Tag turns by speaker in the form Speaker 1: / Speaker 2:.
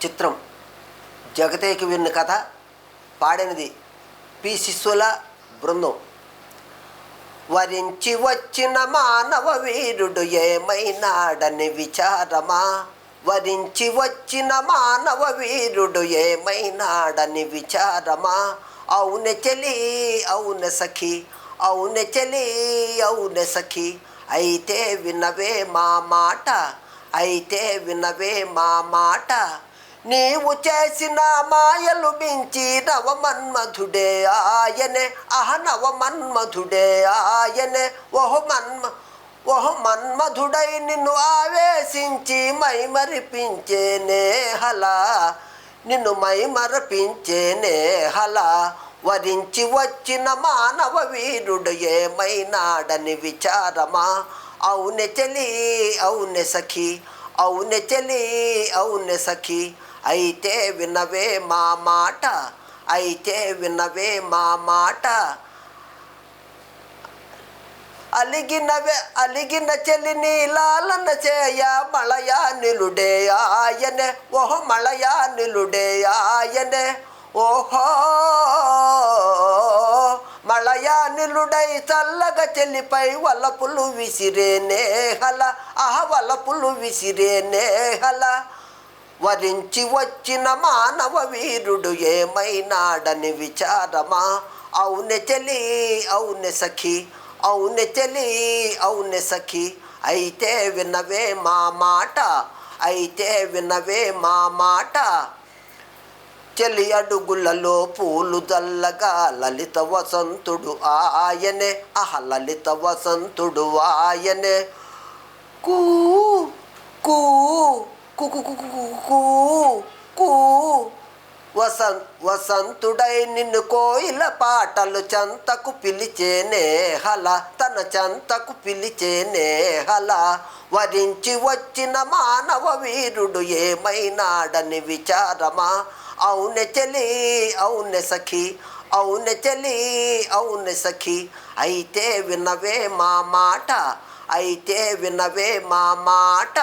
Speaker 1: చిత్రం జగతేకి విన్న కథ. పాడినది పి శిశుల బృందం. వరించి వచ్చిన మానవ వీరుడు ఏమైనాడని విచారమా, వరించి వచ్చిన మానవ వీరుడు ఏమైనాడని విచారమా. అవునె చెలి అవునె సఖి, అవునె చెలి అవునె సఖి, అయితే వినవే మా మాట, అయితే వినవే మా మాట. నీవు చేసిన మాయలు మించి నవమన్మధుడే ఆయనే, నవమన్మధుడే ఆయనే. ఓహో మన్మధుడై నిన్ను ఆవేశించి మైమరిపించేనే హలా, నిన్ను మైమరపించేనే హలా. వరించి వచ్చిన మానవ వీరుడు ఏమైనాడని విచారమా. అవునె చెలి అవునె సఖి, అవునె చెలి అవునె సఖి, అయితే వినవే మా మాట, అయితే వినవే మా మాట. అలిగిన చెలిని లాలన చేయ మళయానిలుడే ఆయనే, ఓహో మళయానిలుడే ఆయనే. ఓహో మళయానిలుడై చల్లగ చెలిపై వలపులు విసిరేనే హల, వలపులు విసిరేనే హల. వరించి వచ్చిన మానవ వీరుడు ఏమైనాడని విచారమా. అవునె చెలి అవునె సఖి, అవునె చెలి అవునె సఖి, అయితే వినవే మా మాట, అయితే వినవే మా మాట. చెలి అడుగులలో పూలు జల్లగా లలిత వసంతుడు ఆయనే, లలిత వసంతుడు ఆయనే. కూ కూ కూ వసంతుడై నిన్ను కోయిల పాటలు చెంతకు పిలిచేనే హల, తన చెంతకు పిలిచేనే హల. వరించి వచ్చిన మానవ వీరుడు ఏమైనాడని విచారమా. అవునె చెలి అవునె సఖి, అవునె చెలి అవునె సఖి, అయితే వినవే మా మాట, అయితే వినవే మా మాట.